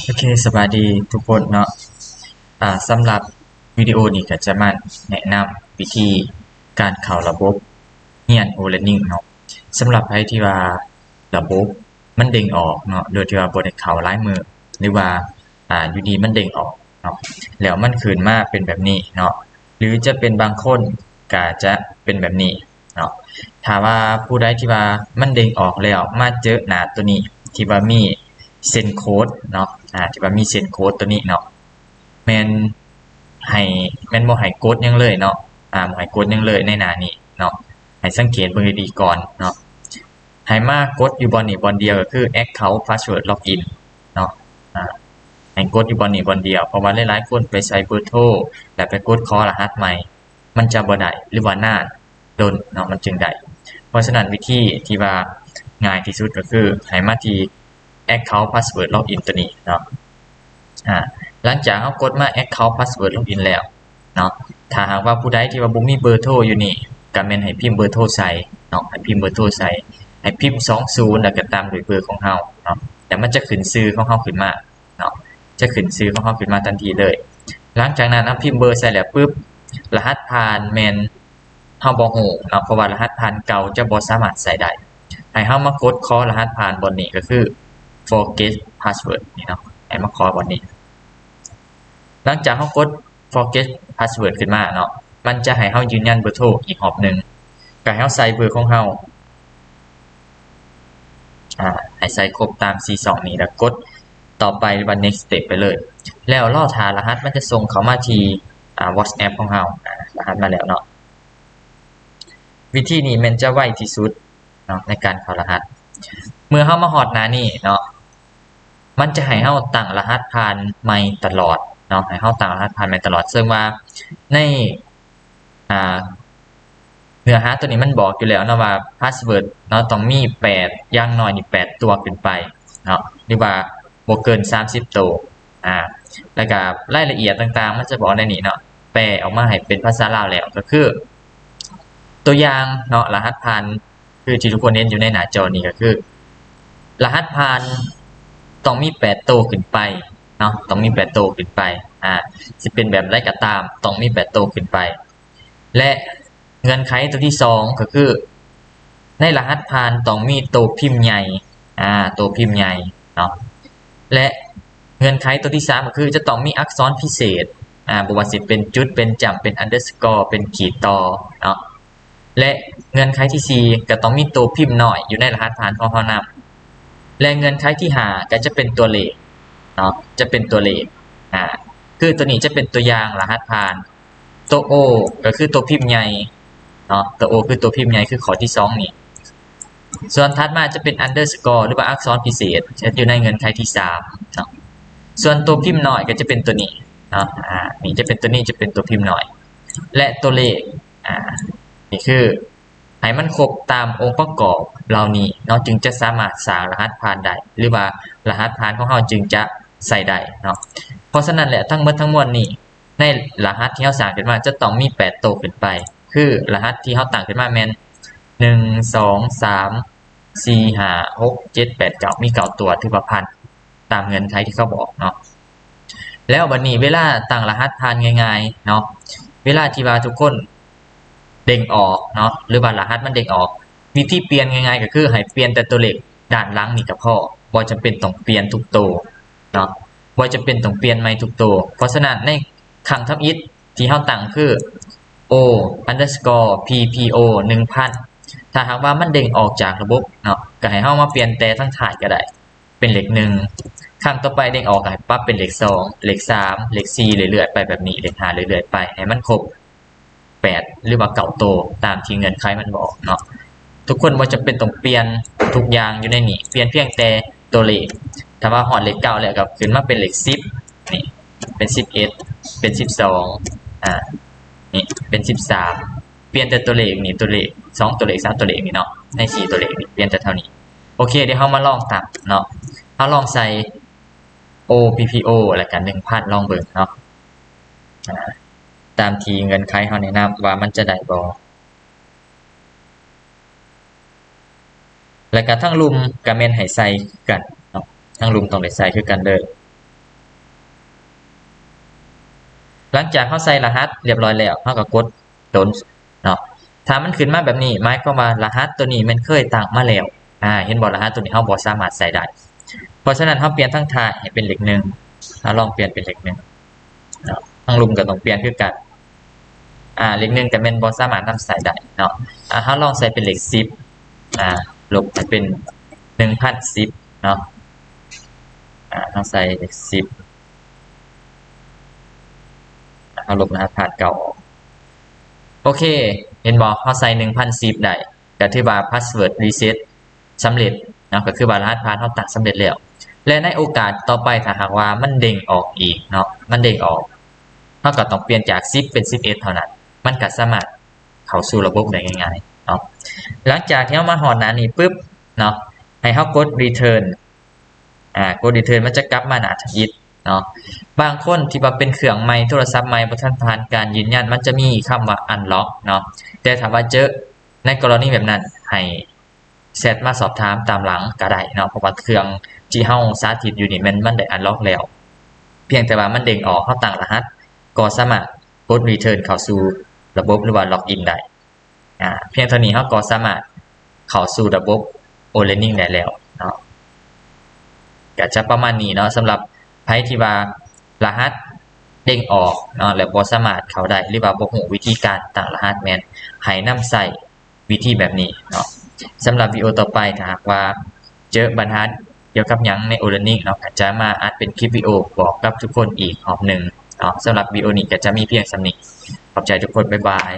โอเคสวัสดีทุกคนเนาะสำหรับวิดีโอนี้ก็จะมาแนะนำวิธีการเข้าระบบเรียน O-Learning เนาะสำหรับใครที่ว่าระบบมันเด้งออกเนาะโดยที่ว่าบ่ได้เข้าหลายมื้อหรือว่าอยู่ดีมันเด้งออกเนาะแล้วมันขึ้นมาเป็นแบบนี้เนาะหรือจะเป็นบางคนก็จะเป็นแบบนี้เนาะถ้าว่าผู้ใดที่ว่ามันเด้งออกแล้วมาเจอหน้าตัวนี้ที่ว่ามีเซ็นโค้ดเนาะที่ว่ามีเซ็นโค้ดตัวนี้เนาะแม่นให้แม่นบ่ให้กดหยังเลยเนาะบ่ให้กดหยังเลยในหน้านี้เนาะให้สังเกตเบิ่งดีๆก่อนเนาะให้มากดอยู่บ่อนนี้บ่อนเดียวก็คือ Account Password Login เนาะให้กดอยู่บ่อนนี้บ่อนเดียวเพราะว่าหลายๆคนไปใช้เบอร์โทรแล้วไปกดขอรหัสใหม่มันจะบ่ได้หรือว่านานโดนเนาะมันจึงได้เพราะฉะนั้นวิธีที่ว่าง่ายที่สุดก็คือให้มาที่ Account Password Login ตัวนี้เนาะหลังจากเรากดมา Account Password Login แล้วเนาะถ้าหากว่าผู้ใดที่ว่าบ่มีเบอร์โทรอยู่นี่ก็แม่นให้พิมพ์เบอร์โทรใส่เนาะให้พิมพ์เบอร์โทรใส่ให้พิมพ์20แล้วก็ตามด้วยเบอร์ของเราเนาะแต่มันจะขึ้นชื่อของเราขึ้นมาเนาะจะขึ้นชื่อของเราขึ้นมาทันทีเลยหลังจากนั้นเราพิมพ์เบอร์ใส่แล้วปึ๊บรหัสผ่านแม่นเราบ่ฮู้เนาะเพราะว่ารหัสผ่านเก่าจะบ่สามารถใส่ได้ให้เรามากดขอรหัสผ่านบนนี้ก็คือ forget password นี่เนาะให้มาขอบนนี้หลังจากเรากด forget password ขึ้นมาเนาะมันจะให้เรายืนยันเบอร์โทรอีกรอบนึงก็ให้เราใส่เบอร์ของเราให้ใส่ครบตาม C2 นี้แล้วกดต่อไปว่า next step ไปเลยแล้วรอท่ารหัสมันจะส่งเข้ามาที่WhatsApp ของเรารหัสมาแล้วเนาะวิธีนี้มันจะไวที่สุดเนาะในการเข้ารหัสเมื่อเรามาฮอดหน้านี้เนาะมันจะให้เราตั้งรหัสผ่านใหม่ตลอดเนาะให้เราตั้งรหัสผ่านใหม่ตลอดซึ่งว่าในอ่าเนื้อหาตัวนี้มันบอกอยู่แล้วเนาะว่า password เนาะต้องมี8อย่างน้อยนี่8ตัวขึ้นไปเนาะหรือว่าบ่เกิน30ตัวแล้วก็รายละเอียดต่างๆมันจะบอกในนี้เนาะแปลออกมาให้เป็นภาษาลาวแล้วก็คือตัวอย่างเนาะรหัสผ่านคือที่ทุกคนเห็นอยู่ในหน้าจอนี้ก็คือรหัสผ่านต้องมี8ตัวขึ้นไปเนาะต้องมี8ตัวขึ้นไปสิเป็นแบบไรก็ตามต้องมี8ตัวขึ้นไปและเงื่อนไขตัวที่2ก็คือในรหัสผ่านต้องมีตัวพิมพ์ใหญ่ตัวพิมพ์ใหญ่เนาะและเงื่อนไขตัวที่3ก็คือจะต้องมีอักษรพิเศษบ่ว่าสิเป็นจุดเป็นจำเป็น underscore เป็นขีดต่อเนาะและเงื่อนไขที่4ก็ต้องมีตัวพิมพ์น้อยอยู่ในรหัสผ่านของเรานำและเงื่อนไขที่5ก็จะเป็นตัวเลขเนาะจะเป็นตัวเลขคือตัวนี้จะเป็นตัวอย่างรหัสผ่านตัว O ก็คือตัวพิมพ์ใหญ่เนาะตัว O คือตัวพิมพ์ใหญ่คือข้อที่2นี่ส่วนถัดมาจะเป็น underscore หรือว่าอักษรพิเศษจะอยู่ในเงื่อนไขที่3เนาะส่วนตัวพิมพ์น้อยก็จะเป็นตัวนี้เนาะนี่จะเป็นตัวนี้จะเป็นตัวพิมพ์น้อยและตัวเลขนี่คือให้มันครบตามองค์ประกอบเหล่านี้เนาะจึงจะสามารถสร้างรหัสผ่านได้หรือว่ารหัสผ่านของเราจึงจะใส่ได้เนาะเพราะฉะนั้นแหละทั้งหมดทั้งมวลนี้ในรหัสที่เราสร้างขึ้นมาจะต้องมี8ตัวขึ้นไปคือรหัสที่เราตั้งขึ้นมาแม่น1 2 3 4 5 6 7 8 9มี9ตัวถือว่าผ่านตามเงื่อนไขที่เขาบอกเนาะแล้วบัดนี้เวลาตั้งรหัสผ่านง่ายๆเนาะเวลาที่ว่าทุกคนเด้งออกเนาะหรือว่ารหัสมันเด้งออกวิธีเปลี่ยนง่ายๆก็คือให้เปลี่ยนแต่ตัวเลขด้านหลังนี่ก็พอบ่จำเป็นต้องเปลี่ยนทุกตัวเนาะบ่จำเป็นต้องเปลี่ยนใหม่ทุกตัวเพราะฉะนั้นในครั้งทำอิฐที่เราตั้งคือ o underscore ppo 1000ถ้าหากว่ามันเด้งออกจากระบบเนาะก็ให้เรามาเปลี่ยนแต่ทั้งท้ายก็ได้เป็นเลข1ครั้งต่อไปเด้งออกก็ให้ปรับเป็นเลข2เลข3เลข4เรื่อยๆไปแบบนี้เลข5เรื่อยๆไปให้มันครบ8หรือว่า9ตัวตามที่เงื่อนไขมันบอกเนาะทุกคนบ่จำเป็นต้องเปลี่ยนทุกอย่างอยู่ในนี้เปลี่ยนเพียงแต่ตัวเลขถ้าว่าฮอดเลข9แล้วก็ขึ้นมาเป็นเลข10นี่เป็น11เป็น12นี่เป็น13เปลี่ยนแต่ตัวเลขนี่ตัวเลข2ตัวเลข3ตัวเลขนี่เนาะใน4ตัวเลขนี่เปลี่ยนแต่เท่านี้โอเคเดี๋ยวเรามาลองตัดเนาะเราลองใส่ OPPO แล้วกัน 1,000 ลองเบิ่งเนาะตามที่เงื่อนไขเราแนะนำว่ามันจะได้บ่แล้วก็ทั้งลุมก็แม่นให้ใส่กันเนาะทั้งลุมต้องได้ใส่คือกันเด้อ หลังจากเขาใส่รหัสเรียบร้อยแล้วเขาก็กดโดนเนาะถ้ามันขึ้นมาแบบนี้หมายความว่ารหัสตัวนี้มันเคยตั้งมาแล้วเห็นบ่รหัสตัวนี้เขาบ่สามารถใส่ได้เพราะฉะนั้นเขาเปลี่ยนทั้งท้ายให้เป็นเลขหนึ่งลองเปลี่ยนเป็นเลขหนึ่งเนาะทั้งลุมก็ต้องเปลี่ยนคือกันเลขหนึ่งแต่เป็นบ่สามารถนำใส่ได้เนาะเขาลองใส่เป็นเลข10ลบให้เป็น1010เนาะเราใส่เลข10เอาลบรหัสผ่านเก่าออกโอเคเห็นบอกเขาใส่1010ได้ก็ถือว่า password reset สำเร็จเนาะก็คือว่ารหัสผ่านเขาตั้งสำเร็จแล้วและในโอกาสต่อไปถ้าหากว่ามันเด้งออกอีกเนาะมันเด้งออกเขาก็ต้องเปลี่ยนจาก10เป็น11เท่านั้นมันก็สามารถเข้าสู่ระบบได้ง่ายๆเนาะหลังจากที่เรามาหอดหน้านี้ปุ๊บเนาะให้เขากด return กด return มันจะกลับมาหน้าทวิตเนาะบางคนที่ว่าเป็นเครื่องใหม่โทรศัพท์ใหม่บ่ทันผ่านการยืนยันมันจะมีคำว่า unlock เนาะแต่ถ้าว่าเจอในกรณีแบบนั้นให้แชทมาสอบถามตามหลังก็ได้เนาะเพราะว่าเครื่องที่เฮาสาธิตอยู่นี่มันได้ unlock แล้วเพียงแต่ว่ามันเด้งออกเฮาตั้งรหัสก็สามารถกด return เข้าสู่ระบบหรือว่าล็อกอินได้เพียงเท่านี้เฮาก็สามารถเข้าสู่ระบบ o-learning ได้แล้วเนาะก็จะประมาณนี้เนาะสำหรับไผที่ว่ารหัสเด้งออกเนาะแล้วบ่สามารถเข้าได้หรือว่าบ่ฮู้วิธีการตั้งรหัสแม่นให้นำใช้วิธีแบบนี้เนาะสำหรับวิดีโอต่อไปถ้าหากว่าเจอปัญหาเกี่ยวกับหยังใน o-learning เนาะก็จะมาอัดเป็นคลิปวิดีโอบอกกับทุกคนอีกรอบหนึ่งเนาะสำหรับวิดีโอนี้ก็จะมีเพียงส่ำนี้ขอบใจทุกคนบ๊ายบาย